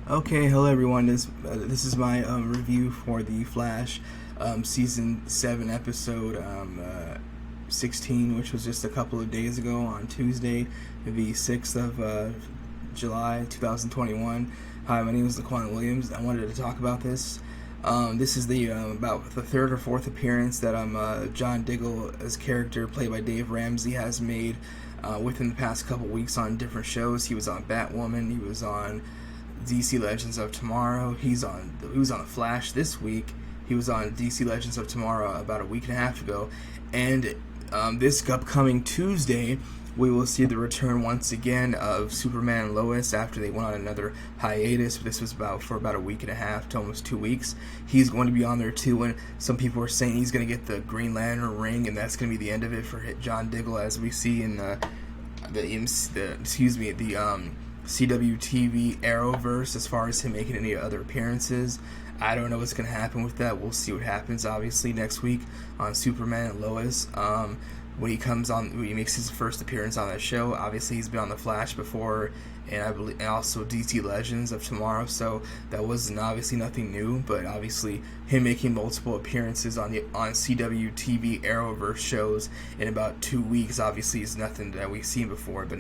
Okay, hello everyone. This is my review for the Flash season 7 episode 16, which was just a couple of days ago on Tuesday, the 6th of July 2021. Hi, my name is Laquan Williams. I wanted to talk about this. This is the about the third or fourth appearance that John Diggle's character, played by Dave Ramsey, has made within the past couple weeks on different shows. He was on Batwoman. He was on DC Legends of Tomorrow. He was on The Flash this week. He was on DC Legends of Tomorrow about a week and a half ago. And this upcoming Tuesday, we will see the return once again of Superman and Lois after they went on another hiatus. This was for about a week and a half to almost 2 weeks. He's going to be on there too, and some people are saying he's going to get the Green Lantern ring, and that's going to be the end of it for John Diggle, as we see in the CW TV Arrowverse, as far as him making any other appearances. I don't know what's going to happen with that. We'll see what happens, obviously, next week on Superman and Lois. When he makes his first appearance on that show. Obviously, he's been on The Flash before, and and also DC Legends of Tomorrow, so that was obviously nothing new. But obviously, him making multiple appearances on CW TV Arrowverse shows in about 2 weeks, obviously, is nothing that we've seen before. But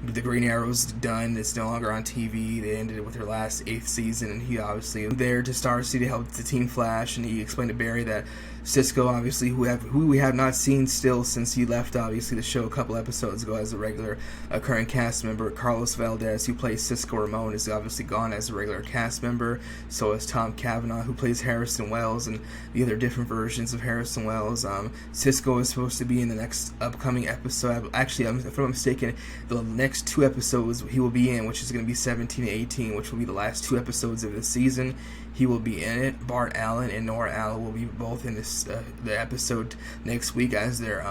the Green Arrow's done; it's no longer on TV. They ended it with their last 8th season, and he obviously was there to Star City to help the Team Flash. And he explained to Barry that Cisco, obviously, who we have not seen still since he left, obviously, the show a couple episodes ago as a regular occurring cast member. Carlos Valdez, who plays Cisco Ramon, is obviously gone as a regular cast member. So is Tom Cavanaugh, who plays Harrison Wells, and the other different versions of Harrison Wells. Cisco is supposed to be in the next upcoming episode. Actually, if I'm not mistaken, the next 2 episodes he will be in, which is going to be 17 and 18, which will be the last 2 episodes of the season. He will be in it. Bart Allen and Nora Allen will be both in the episode next week as their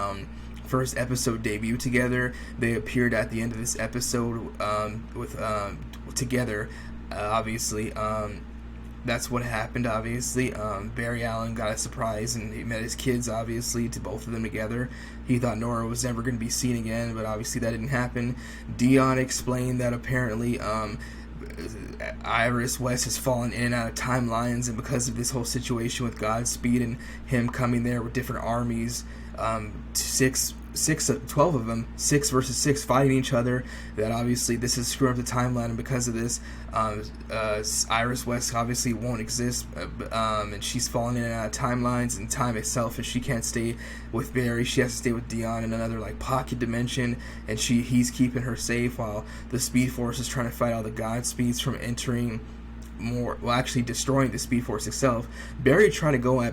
first episode debut together. They appeared at the end of this episode together. Obviously, that's what happened. Obviously, Barry Allen got a surprise and he met his kids. Obviously, to both of them together. He thought Nora was never going to be seen again, but obviously that didn't happen. Dion explained that apparently Iris West has fallen in and out of timelines, and because of this whole situation with Godspeed and him coming there with different armies, 12 of them, 6 versus 6, fighting each other, that obviously this is screwing up the timeline, and because of this, Iris West obviously won't exist, and she's fallen in and out of timelines and time itself, and she can't stay with Barry. She has to stay with Dion in another pocket dimension, and he's keeping her safe while the Speed Force is trying to fight all the Godspeeds from entering actually destroying the Speed Force itself. Barry tried to go he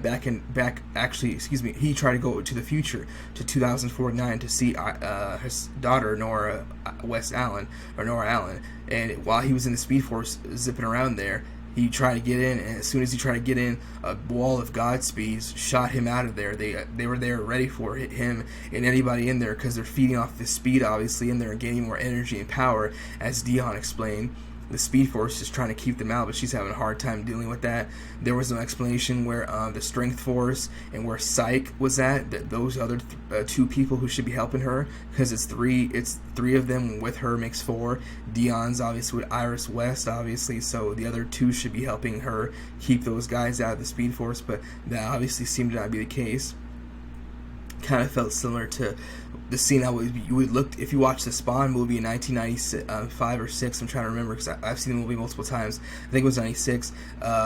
tried to go to the future, to 2049, to see his daughter Nora Allen, and while he was in the Speed Force zipping around there, he tried to get in, and as soon as he tried to get in, a wall of Godspeeds shot him out of there. They were there ready for him and anybody in there, because they're feeding off the speed, obviously, in there and gaining more energy and power, as Dion explained. The Speed Force is trying to keep them out, but she's having a hard time dealing with that. There was no explanation where the Strength Force and where Psyche was at. That those other 2 people who should be helping her, because it's three of them with her makes 4. Dion's obviously with Iris West, obviously, so the other 2 should be helping her keep those guys out of the Speed Force, but that obviously seemed to not be the case. Kind of felt similar to the scene you would look if you watch the Spawn movie in 1995 or 6. I'm trying to remember, because I've seen the movie multiple times. I think it was 96,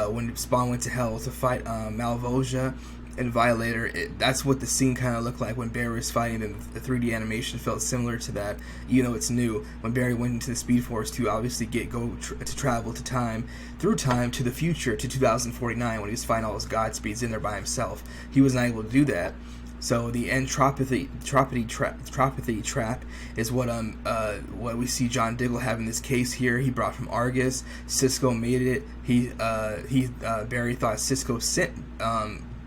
when Spawn went to hell to fight Malvosia and Violator. That's what the scene kind of looked like when Barry was fighting, and the 3D animation felt similar to that. It's new. When Barry went into the Speed Force to obviously travel through time to the future, to 2049, when he was fighting all those Godspeeds in there by himself. He was not able to do that. So the entropy trap is what we see John Diggle have in this case here. He brought from Argus. Cisco made it. Barry thought Cisco sent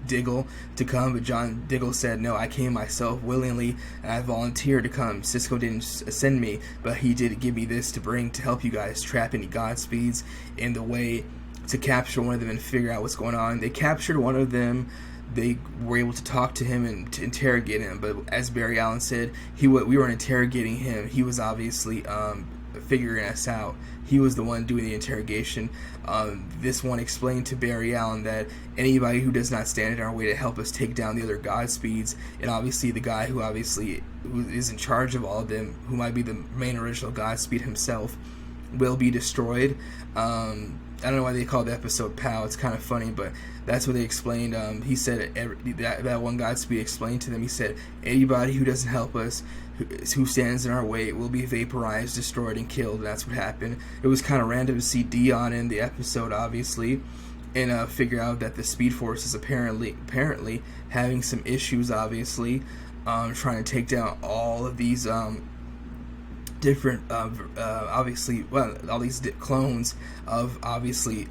Diggle to come, but John Diggle said, "No, I came myself willingly, and I volunteered to come. Cisco didn't send me, but he did give me this to help you guys trap any Godspeeds in the way to capture one of them and figure out what's going on." They captured one of them. They were able to talk to him and to interrogate him, but as Barry Allen said, we weren't interrogating him. He was obviously figuring us out. He was the one doing the interrogation. This one explained to Barry Allen that anybody who does not stand in our way to help us take down the other Godspeeds, and obviously the guy who is in charge of all of them, who might be the main original Godspeed himself, will be destroyed. I don't know why they call the episode POW. It's kind of funny, but that's what they explained. He said that one Godspeed explained to them. He said anybody who doesn't help us, who stands in our way, will be vaporized, destroyed, and killed. And that's what happened. It was kind of random to see Dion in the episode, obviously, and figure out that the Speed Force is apparently having some issues, obviously, trying to take down all of these different, obviously, well, all these clones of, obviously,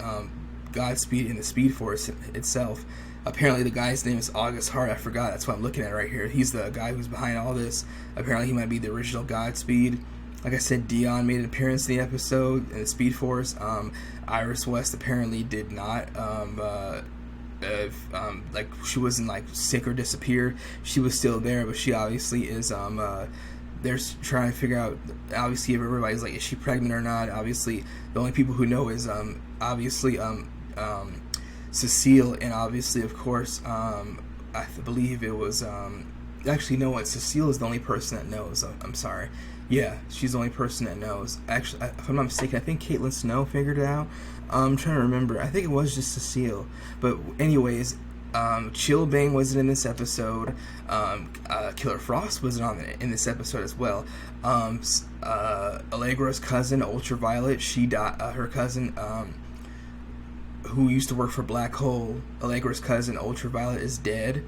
Godspeed and the Speed Force itself. Apparently the guy's name is August Hart. I forgot. That's what I'm looking at right here. He's the guy who's behind all this. Apparently he might be the original Godspeed. Like I said, Dion made an appearance in the episode in the Speed Force. Iris West apparently did not. Like she wasn't like sick or disappeared. She was still there, but she obviously is. They're trying to figure out. Obviously, if everybody's like, is she pregnant or not? Obviously, the only people who know is obviously Cecile, and obviously, of course, I believe it was actually, no, what, Cecile is the only person that knows. I'm sorry. Yeah, she's the only person that knows. Actually, if I'm not mistaken, I think Caitlin Snow figured it out. I'm trying to remember. I think it was just Cecile. But anyways, Chillbang wasn't in this episode. Killer Frost wasn't in this episode as well. Allegra's cousin, Ultraviolet, she died. Her cousin, who used to work for Black Hole, Allegra's cousin, Ultraviolet, is dead.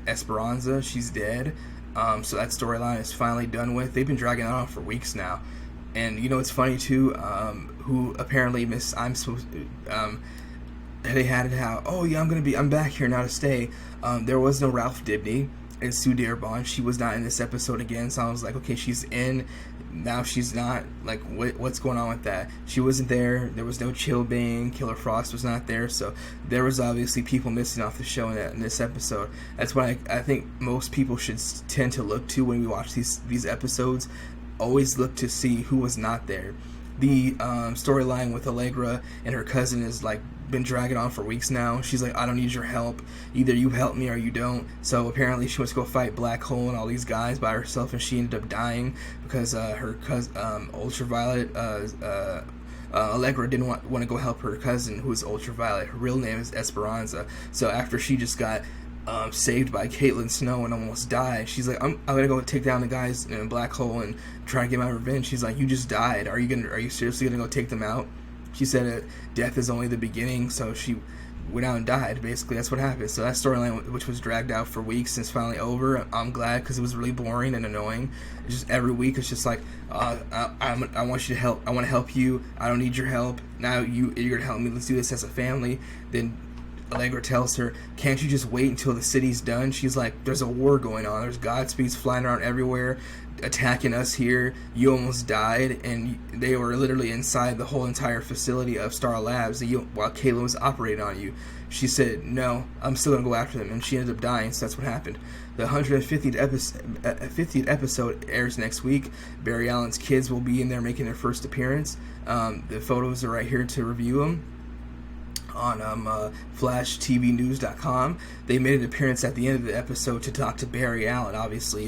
Esperanza, she's dead. So that storyline is finally done with. They've been dragging it on for weeks now. And you know it's funny too, who apparently they had it how, oh yeah, I'm back here now to stay. There was no Ralph Dibny and Sue Dearborn. She was not in this episode again, so I was like, okay, she's in, now she's not, like, what's going on with that? She wasn't there. There was no Chillbang. Killer Frost was not there, so there was obviously people missing off the show in this episode. That's why I think most people should tend to look to when we watch these episodes. Always look to see who was not there. The storyline with Allegra and her cousin is like been dragging on for weeks now. She's like, I don't need your help. Either you help me or you don't. So apparently she went to go fight Black Hole and all these guys by herself, and she ended up dying because her cousin, Ultraviolet, Allegra didn't want to go help her cousin, who is Ultraviolet. Her real name is Esperanza. So after she just got saved by Caitlin Snow and almost died, she's like, I'm gonna go take down the guys in Black Hole and try to get my revenge. She's like, you just died. Are you seriously gonna go take them out? She said that death is only the beginning, so she went out and died. Basically, that's what happened. So that storyline, which was dragged out for weeks, is finally over. I'm glad, because it was really boring and annoying. It's just every week, it's just like, I want you to help. I want to help you. I don't need your help. Now you're gonna help me. Let's do this as a family. Then Allegra tells her, can't you just wait until the city's done? She's like, there's a war going on. There's Godspeeds flying around everywhere, attacking us here. You almost died, and they were literally inside the whole entire facility of Star Labs while Kayla was operating on you. She said, no, I'm still going to go after them, and she ended up dying, so that's what happened. The 150th episode airs next week. Barry Allen's kids will be in there making their first appearance. The photos are right here to review them on flashtvnews.com. They made an appearance at the end of the episode to talk to Barry Allen. Obviously,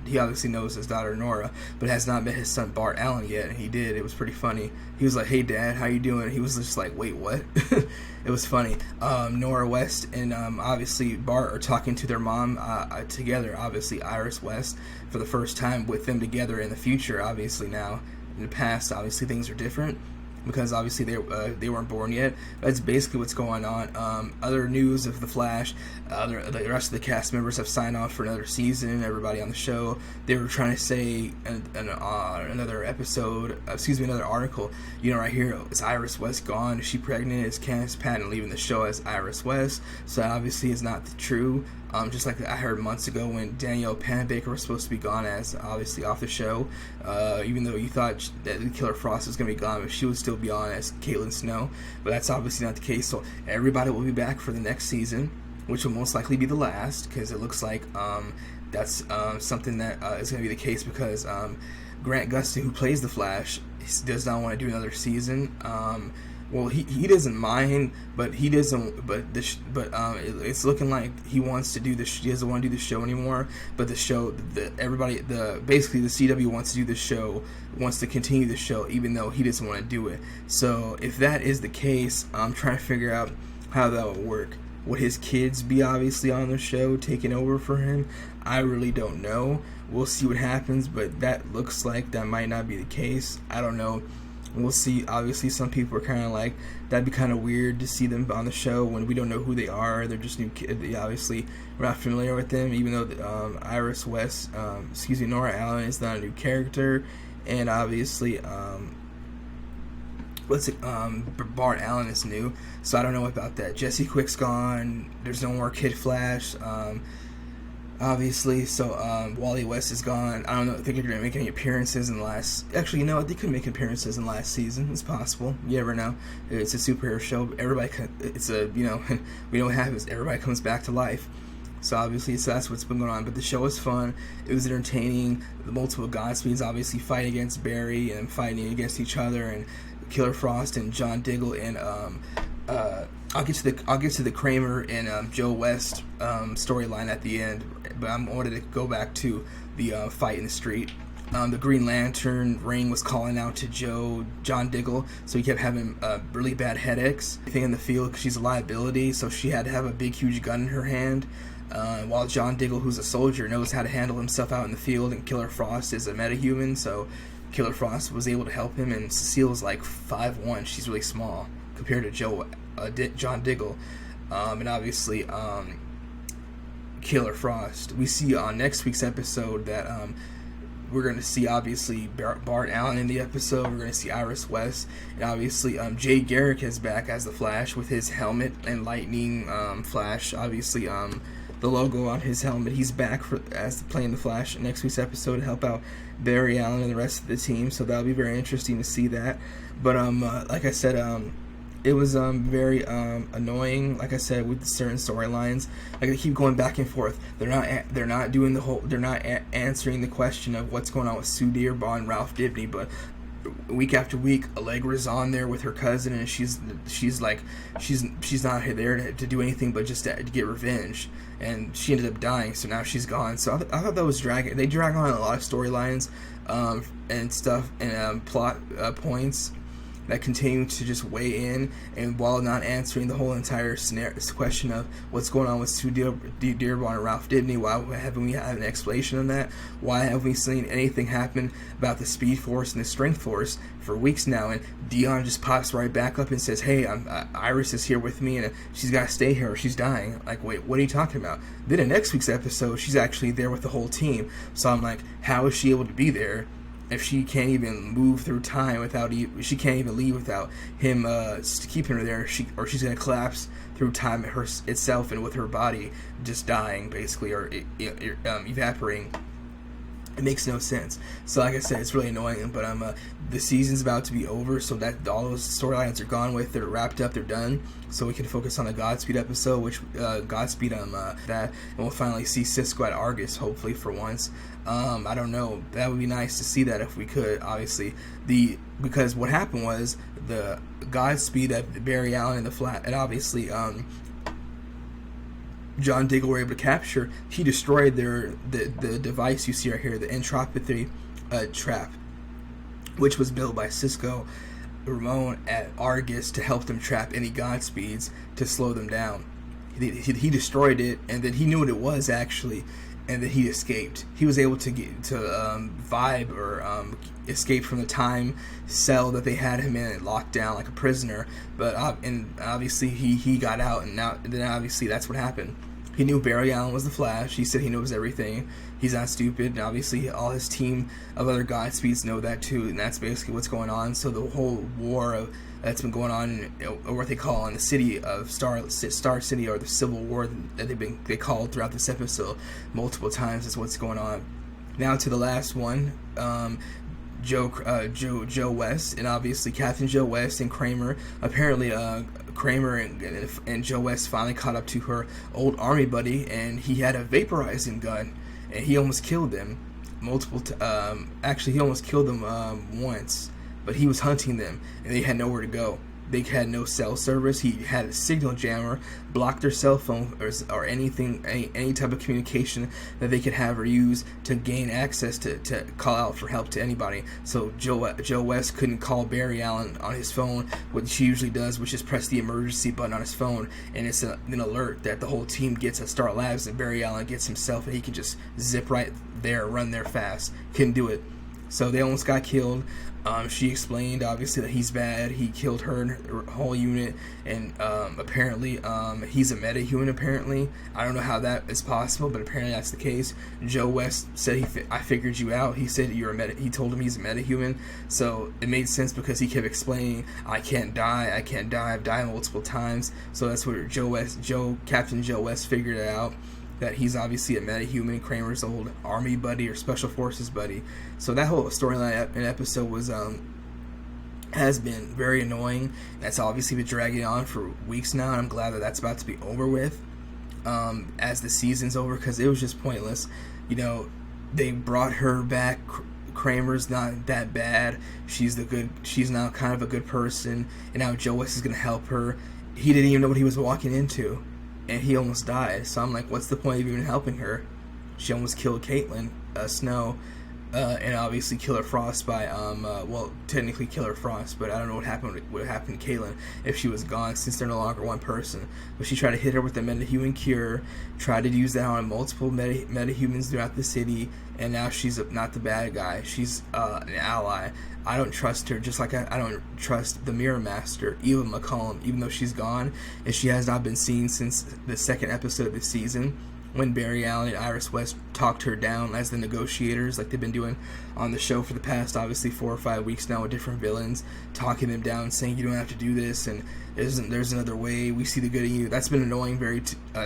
he obviously knows his daughter Nora, but has not met his son Bart Allen yet, and he did. It was pretty funny. He was like, hey Dad, how you doing? He was just like, wait, what? It was funny. Nora West and obviously Bart are talking to their mom together, obviously Iris West, for the first time with them together in the future. Obviously now, in the past, obviously things are different, because obviously they weren't born yet. That's basically what's going on. Other news of The Flash, the rest of the cast members have signed on for another season. Everybody on the show, they were trying to say another article. You know, right here, is Iris West gone? Is she pregnant? Is Candace Patton leaving the show as Iris West? So that obviously is not true. Just like I heard months ago when Danielle Panabaker was supposed to be gone as obviously off the show, even though you thought that Killer Frost was going to be gone, but she would still be on as Caitlin Snow. But that's obviously not the case. So everybody will be back for the next season, which will most likely be the last, because it looks like that's something that is going to be the case, because Grant Gustin, who plays the Flash, does not want to do another season. Well, he doesn't mind, but he doesn't. It's looking like he wants to do this. He doesn't want to do the show anymore. But the show, basically the CW wants to do the show, wants to continue the show, even though he doesn't want to do it. So if that is the case, I'm trying to figure out how that would work. Would his kids be obviously on the show, taking over for him? I really don't know. We'll see what happens, but that looks like that might not be the case. I don't know. We'll see. Obviously, some people are kind of like, that'd be kind of weird to see them on the show when we don't know who they are. They're just new kids. Obviously, we're not familiar with them, even though Nora Allen is not a new character. And obviously, Bart Allen is new. So I don't know about that. Jesse Quick's gone. There's no more Kid Flash. Obviously, so Wally West is gone. I don't know. I think they're going to make any appearances in the last. Actually, you know what? They could make appearances in last season. It's possible. You never know. It's a superhero show. Everybody, we know what happens. Everybody comes back to life. So obviously, that's what's been going on. But the show was fun. It was entertaining. The multiple Godspeeds obviously fighting against Barry and fighting against each other, and Killer Frost and John Diggle and I'll get to the Kramer and Joe West storyline at the end, but I wanted to go back to the fight in the street. The Green Lantern ring was calling out to John Diggle, so he kept having really bad headaches. Everything in the field, because she's a liability, so she had to have a big, huge gun in her hand. While John Diggle, who's a soldier, knows how to handle himself out in the field, and Killer Frost is a metahuman, so Killer Frost was able to help him, and Cecile's like 5'1". She's really small compared to John Diggle. And obviously, Killer Frost. We see on next week's episode that we're going to see, obviously, Bart Allen in the episode. We're going to see Iris West. And obviously, Jay Garrick is back as the Flash with his helmet and lightning flash. Obviously, the logo on his helmet. He's back as playing the Flash in next week's episode to help out Barry Allen and the rest of the team. So that'll be very interesting to see that. But like I said, it was very annoying. Like I said, with certain storylines, like they keep going back and forth. They're not doing the whole. They're not answering the question of what's going on with Sue Dearborn and Ralph Dibny, but week after week, Allegra's on there with her cousin, and she's not there to do anything but just to get revenge. And she ended up dying, so now she's gone. So I thought that was dragging. They drag on a lot of storylines and stuff and plot points that continue to just weigh in, and while not answering the whole entire question of what's going on with Sue Dearborn and Ralph Dibny. Why haven't we had an explanation on that? Why haven't we seen anything happen about the Speed Force and the Strength Force for weeks now? And Dion just pops right back up and says, hey, Iris is here with me, and she's got to stay here or she's dying. Like, wait, what are you talking about? Then in next week's episode, she's actually there with the whole team. So I'm like, how is she able to be there if she can't even move through time she can't even leave without him keeping her there, or she's going to collapse through time itself, and with her body just dying, basically, or evaporating. It makes no sense. So like I said, it's really annoying, but the season's about to be over, so that all those storylines are gone with. They're wrapped up, they're done, so we can focus on the Godspeed episode, which Godspeed that, and we'll finally see Cisco at Argus, hopefully, for once. I don't know, that would be nice to see that if we could, obviously, because what happened was the Godspeed that Barry Allen and the Flat, and obviously John Diggle were able to capture, he destroyed the device you see right here, the entropy trap, which was built by Cisco Ramon at Argus to help them trap any Godspeeds to slow them down. He destroyed it, and then he knew what it was actually, and then he escaped. He was able to get to vibe or escape from the time cell that they had him in and locked down like a prisoner. But and obviously he got out, and then obviously that's what happened. He knew Barry Allen was the Flash. He said he knows everything. He's not stupid. And obviously all his team of other Godspeeds know that too, and that's basically what's going on. So the whole war that's been going on, or what they call in the city of Star City, or the Civil War that they called throughout this episode multiple times, is what's going on. Now to the last one, Joe West, and obviously Captain Joe West and Kramer. Apparently, Kramer and Joe West finally caught up to her old army buddy, and he had a vaporizing gun, and he almost killed them. actually, he almost killed them once, but he was hunting them, and they had nowhere to go. They had no cell service. He had a signal jammer, blocked their cell phone or anything, any type of communication that they could have or use to gain access to call out for help to anybody. So Joe West couldn't call Barry Allen on his phone, what she usually does, which is press the emergency button on his phone, and it's an alert that the whole team gets at Star Labs, and Barry Allen gets himself, and he can just zip right there, run there fast. Couldn't do it. So they almost got killed. She explained, obviously, that he's bad. He killed her and her whole unit, and apparently he's a metahuman, apparently. I don't know how that is possible, but apparently that's the case. Joe West said, I figured you out. He said he told him he's a metahuman, so it made sense because he kept explaining, I can't die, I've died multiple times. So that's where Captain Joe West figured it out, that he's obviously a metahuman, Kramer's old army buddy or special forces buddy. So that whole storyline and episode was has been very annoying. That's obviously been dragging on for weeks now, and I'm glad that that's about to be over with as the season's over, because it was just pointless. You know, they brought her back. Kramer's not that bad. She's now kind of a good person, and now Joe West is going to help her. He didn't even know what he was walking into, and he almost died. So I'm like, what's the point of even helping her? She almost killed Caitlin Snow, and obviously Killer Frost by technically Killer Frost, but I don't know what happened to Caitlin if she was gone, since they're no longer one person. But she tried to hit her with the metahuman cure, tried to use that on multiple metahumans throughout the city, and now she's not the bad guy. She's an ally. I don't trust her, just like I don't trust the Mirror Master, Eva McCollum, even though she's gone, and she has not been seen since the second episode of the season, when Barry Allen and Iris West talked her down as the negotiators, like they've been doing on the show for the past, obviously, 4 or 5 weeks now with different villains, talking them down, saying you don't have to do this, and there's another way, we see the good in you. That's been annoying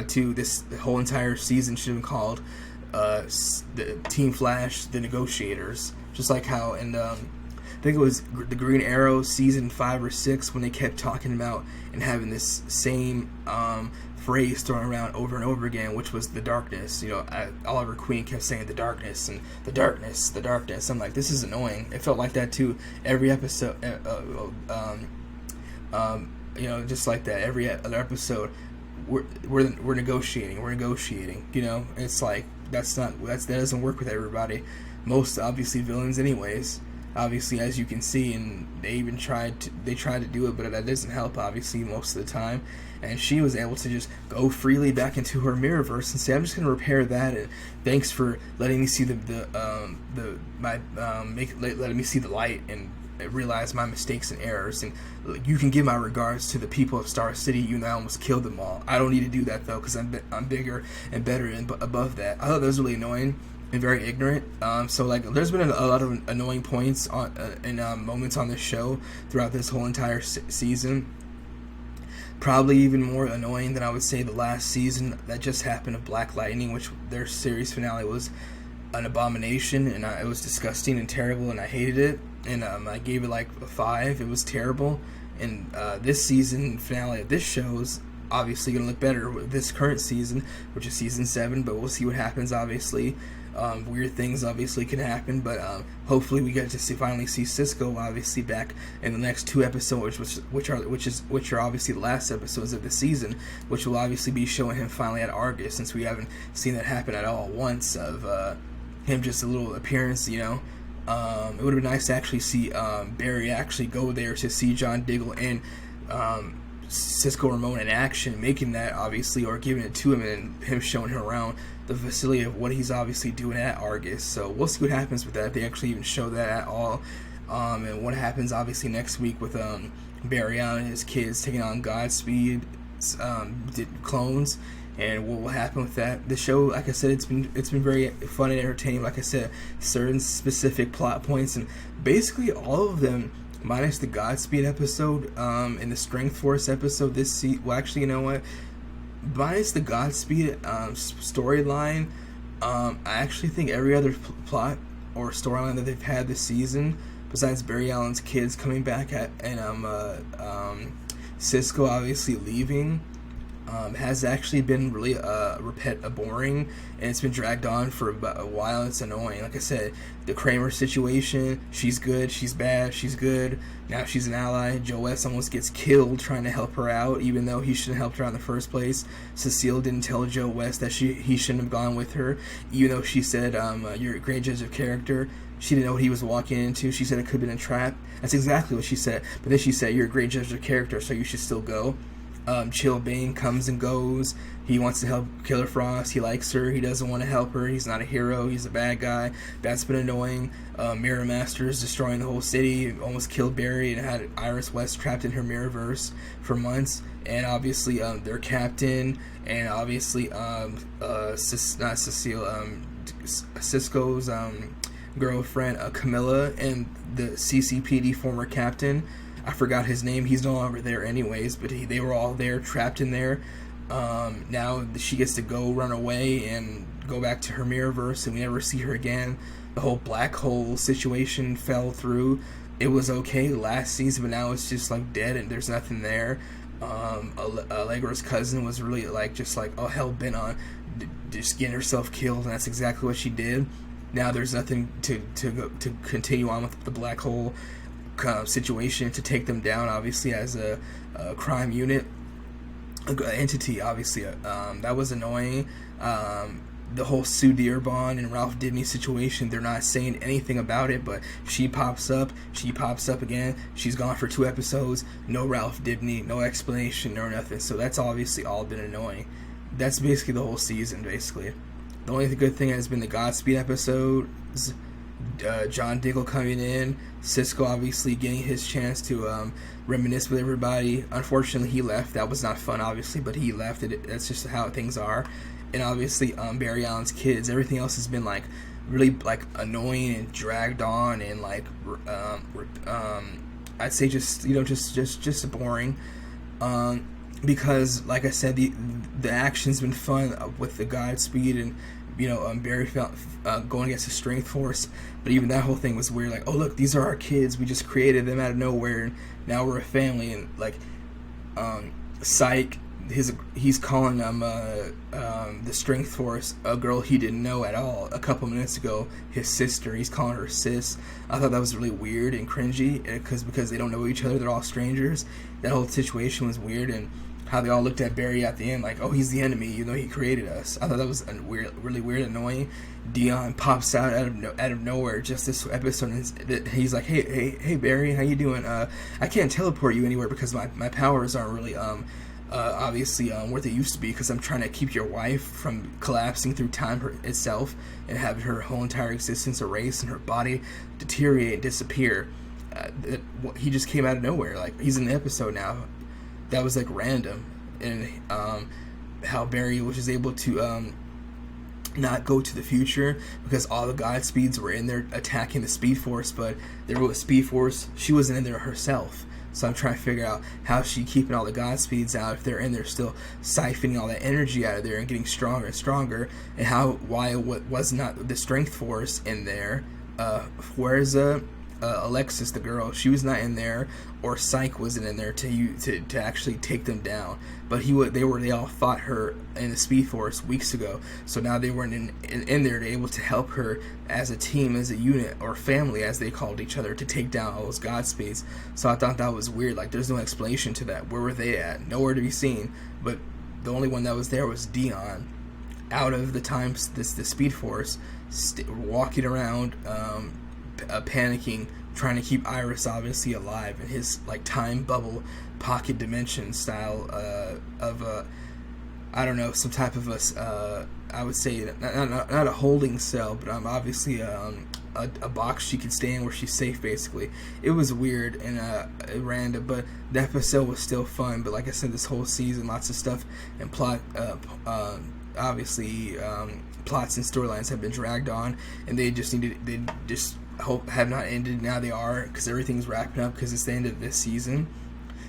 too. The whole entire season should have been called the Team Flash, the Negotiators, just like how in I think it was the Green Arrow season 5 or 6 when they kept talking about and having this same phrase thrown around over and over again, which was the darkness. You know, Oliver Queen kept saying the darkness and the darkness, the darkness. I'm like, this is annoying. It felt like that too every episode. You know, just like that every other episode. We're negotiating. You know, it's like that doesn't work with everybody. Most obviously villains, anyways. Obviously, as you can see, and they tried to do it, but that doesn't help, obviously, most of the time. And she was able to just go freely back into her mirrorverse and say, I'm just going to repair that, and thanks for letting me see letting me see the light and realize my mistakes and errors, and you can give my regards to the people of Star City, even though I almost killed them all. I don't need to do that, though, because I'm bigger and better and above that. I thought that was really annoying and very ignorant. So like, there's been a lot of annoying points and moments on this show throughout this whole entire season. Probably even more annoying than I would say the last season that just happened of Black Lightning, which their series finale was an abomination, and it was disgusting and terrible, and I hated it. And I gave it like a 5. It was terrible. And this season finale of this show is obviously going to look better with this current season, which is season 7, but we'll see what happens, obviously. Weird things obviously can happen, but hopefully we get to finally see Cisco obviously back in the next 2 episodes, which are obviously the last episodes of the season, which will obviously be showing him finally at Argus, since we haven't seen that happen at all once, of him just a little appearance, you know. It would have been nice to actually see Barry actually go there to see John Diggle and Cisco Ramon in action, making that obviously, or giving it to him and him showing him around the facility of what he's obviously doing at Argus. So we'll see what happens with that, if they actually even show that at all, and what happens obviously next week with Barry Allen and his kids taking on Godspeed clones, and what will happen with that. The show, like I said, it's been very fun and entertaining. Like I said, certain specific plot points, and basically all of them, minus the Godspeed episode and the Strength Force episode this season. Well, actually, you know what? Minus the Godspeed storyline, I actually think every other plot or storyline that they've had this season, besides Barry Allen's kids coming back and Cisco obviously leaving, has actually been really boring, and it's been dragged on for about a while. It's annoying. Like I said, the Kramer situation, she's good, she's bad, she's good. Now she's an ally. Joe West almost gets killed trying to help her out, even though he shouldn't have helped her out in the first place. Cecile didn't tell Joe West that he shouldn't have gone with her, even though she said, "You're a great judge of character." She didn't know what he was walking into. She said it could have been a trap. That's exactly what she said. But then she said, "You're a great judge of character, so you should still go." Chill Bane comes and goes. He wants to help Killer Frost. He likes her. He doesn't want to help her. He's not a hero. He's a bad guy. That's been annoying. Mirror Masters destroying the whole city. Almost killed Barry and had Iris West trapped in her Mirrorverse for months. And obviously, their captain and obviously, not Cecile, Cisco's girlfriend, Camilla, and the CCPD former captain. I forgot his name. He's no longer there anyways, but they were all there, trapped in there. Now she gets to go run away and go back to her Mirrorverse, and we never see her again. The whole black hole situation fell through. It was okay last season, but now it's just like dead and there's nothing there. Allegra's cousin was really just hell bent on just getting herself killed, and that's exactly what she did. Now there's nothing to continue on with the black hole situation to take them down, obviously, as a crime unit entity. Obviously, that was annoying. The whole Sue Dearborn and Ralph Dibny situation, they're not saying anything about it, but she pops up again. She's gone for 2 episodes, no Ralph Dibny, no explanation, no nothing. So that's obviously all been annoying. That's basically the whole season, basically. The only good thing has been the Godspeed episodes. John Diggle coming in, Cisco obviously getting his chance to reminisce with everybody. Unfortunately, he left. That was not fun, obviously, but he left. That's just how things are. And obviously, Barry Allen's kids. Everything else has been really annoying and dragged on and I'd say just boring. Because, like I said, the action's been fun with the Godspeed and Barry going against the Strength Force, but even that whole thing was weird. Oh look, these are our kids. We just created them out of nowhere, and now we're a family. And Psych, he's calling them the Strength Force a girl he didn't know at all a couple minutes ago. His sister. He's calling her sis. I thought that was really weird and cringy because they don't know each other. They're all strangers. That whole situation was weird, and how they all looked at Barry at the end oh, he's the enemy, he created us. I thought that was really weird, annoying. Dion pops out of nowhere just this episode, and he's like, hey Barry, how you doing? I can't teleport you anywhere because my powers aren't really obviously what they used to be, because I'm trying to keep your wife from collapsing through time itself and have her whole entire existence erased and her body deteriorate and disappear. He just came out of nowhere. He's in the episode now. That was random. And how Barry was just able to not go to the future because all the Godspeeds were in there attacking the Speed Force, but there was Speed Force, she wasn't in there herself. So I'm trying to figure out how she's keeping all the Godspeeds out if they're in there still siphoning all that energy out of there and getting stronger and stronger, and why it was not the Strength Force in there. Where's Alexis, the girl, she was not in there, or Psych wasn't in there to actually take them down. But they all fought her in the Speed Force weeks ago. So now they weren't in there to able to help her as a team, as a unit, or family, as they called each other, to take down all those Godspeeds. So I thought that was weird. There's no explanation to that. Where were they at? Nowhere to be seen. But the only one that was there was Dion, out of the times the Speed Force, walking around. Panicking, trying to keep Iris obviously alive in his time bubble pocket dimension style of I don't know, some type of I would say not a holding cell, but obviously a box she could stay in where she's safe. Basically, it was weird and random, but the episode was still fun. But like I said, this whole season, lots of stuff and plot obviously plots and storylines have been dragged on, and they just have not ended. Now they are, because everything's wrapping up because it's the end of this season.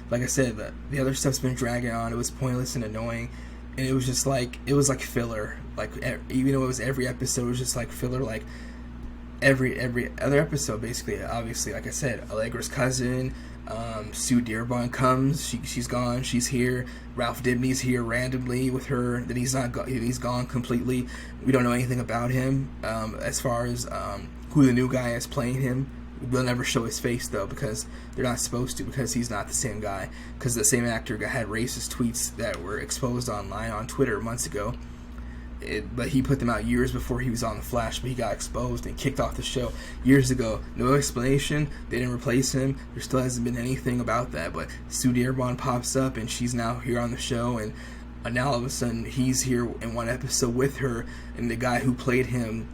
Like I said, the other stuff's been dragging on. It was pointless and annoying, and it was just it was filler. Even though it was every episode, it was just filler. Every other episode, basically. Obviously, like I said, Allegra's cousin, Sue Dearborn comes. She's gone. She's here. Ralph Dibny's here randomly with her. That he's gone completely. We don't know anything about him as far as who the new guy is playing him. They'll never show his face though, because they're not supposed to, because he's not the same guy. Because the same actor had racist tweets that were exposed online on Twitter months ago. But he put them out years before he was on The Flash, but he got exposed and kicked off the show years ago. No explanation. They didn't replace him. There still hasn't been anything about that. But Sue Dearborn pops up, and she's now here on the show, and now all of a sudden he's here in one episode with her, and the guy who played him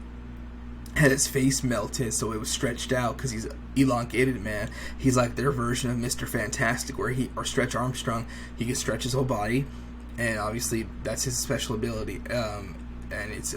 had his face melted, so it was stretched out because he's elongated, man. He's like their version of Mr. Fantastic, or Stretch Armstrong. He can stretch his whole body, and obviously that's his special ability. And it's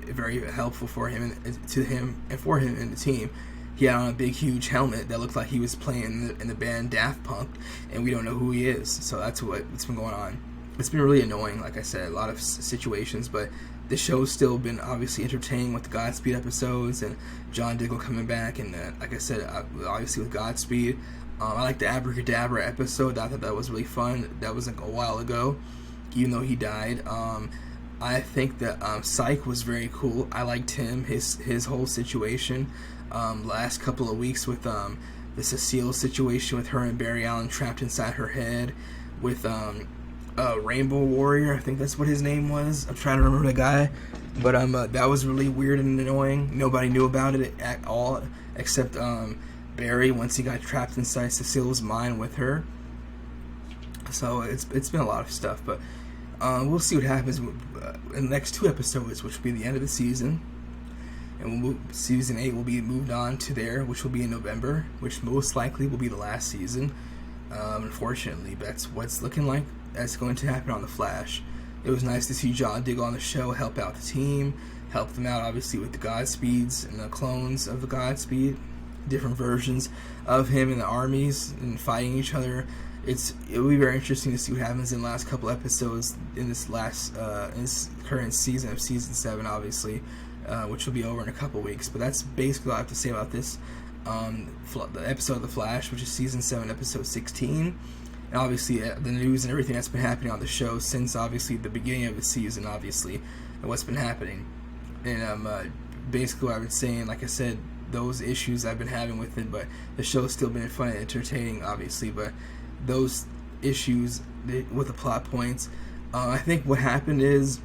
very helpful for him and for him and the team. He had on a big, huge helmet that looked like he was playing in the band Daft Punk, and we don't know who he is. So that's what's been going on. It's been really annoying, like I said, a lot of situations, but the show's still been obviously entertaining with the Godspeed episodes and John Diggle coming back, and like I said, obviously with Godspeed. I like the Abracadabra episode. I thought that was really fun. That was like a while ago, even though he died. I think that Psych was very cool. I liked him, his whole situation. Last couple of weeks with the Cecile situation with her and Barry Allen trapped inside her head, with Rainbow Warrior, I think that's what his name was. I'm trying to remember the guy, but that was really weird and annoying. Nobody knew about it at all except Barry once he got trapped inside Cecile's mind with her. So it's been a lot of stuff, but we'll see what happens in the next 2 episodes, which will be the end of the season, and season 8 will be moved on to there, which will be in November, which most likely will be the last season. Unfortunately, that's what's looking like that's going to happen on The Flash. It was nice to see John Diggle on the show, help out the team, help them out obviously with the Godspeeds and the clones of the Godspeed, different versions of him in the armies and fighting each other. It will be very interesting to see what happens in the last couple episodes in this current season of season 7, obviously, which will be over in a couple weeks. But that's basically all I have to say about this. The episode of The Flash, which is season 7, episode 16, and obviously the news and everything that's been happening on the show since obviously the beginning of the season, obviously, and what's been happening. And basically what I've been saying, like I said, those issues I've been having with it, but the show's still been fun and entertaining, obviously, but those issues with the plot points, I think what happened is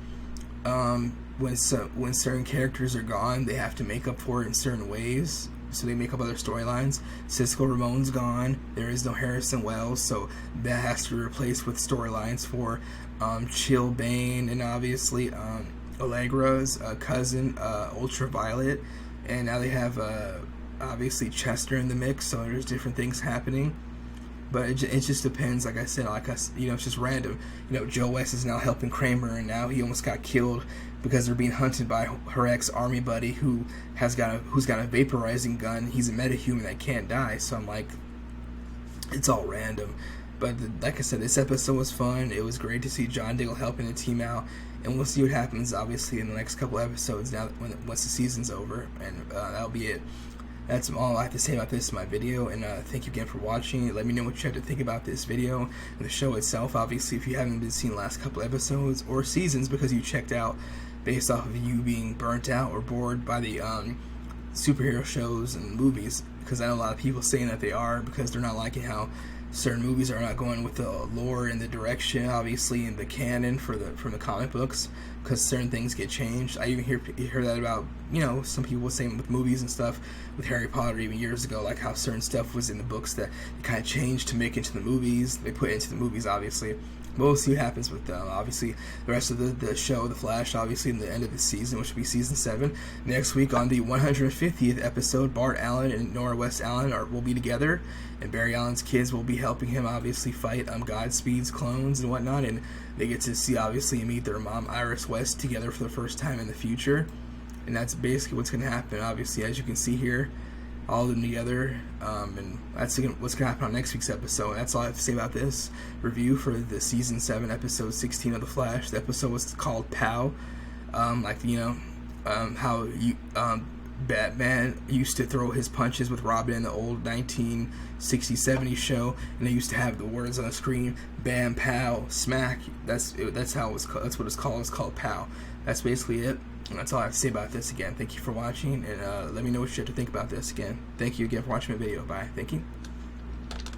when certain characters are gone, they have to make up for it in certain ways. So they make up other storylines. Cisco Ramon's gone. There is no Harrison Wells, so that has to be replaced with storylines for Chill Bane and obviously Allegra's cousin, Ultraviolet. And now they have obviously Chester in the mix, so there's different things happening. But it just depends, like I said, it's just random. Joe West is now helping Kramer, and now he almost got killed because they're being hunted by her ex-army buddy who's got a vaporizing gun. He's a metahuman that can't die, so I'm like, it's all random. But like I said, this episode was fun. It was great to see John Diggle helping the team out, and we'll see what happens, obviously, in the next couple episodes now once the season's over, and that'll be it. That's all I have to say about this in my video, and thank you again for watching. Let me know what you have to think about this video and the show itself. Obviously, if you haven't been seeing the last couple episodes or seasons because you checked out based off of you being burnt out or bored by the superhero shows and movies, because I know a lot of people saying that they are because they're not liking how certain movies are not going with the lore and the direction, obviously, and the canon from the comic books, because certain things get changed. I even hear that about, some people saying with movies and stuff, with Harry Potter even years ago, like how certain stuff was in the books that kind of changed to make into the movies. They put into the movies, obviously. But we'll see what happens with obviously the rest of the show, The Flash, obviously in the end of the season, which will be season 7. Next week on the 150th episode, Bart Allen and Nora West Allen will be together, and Barry Allen's kids will be helping him obviously fight Godspeed's clones and whatnot, and they get to see obviously and meet their mom Iris West together for the first time in the future. And that's basically what's going to happen, obviously, as you can see here, all of them together, and that's what's going to happen on next week's episode. That's all I have to say about this review for the season 7 episode 16 of The Flash. The episode was called POW, how Batman used to throw his punches with Robin in the old 1960s-70s show, and they used to have the words on the screen: "Bam, pow, smack." That's how it was. That's what it's called. It's called POW. That's basically it. And that's all I have to say about this. Again, thank you for watching, and let me know what you have to think about this. Again, thank you again for watching my video. Bye. Thank you.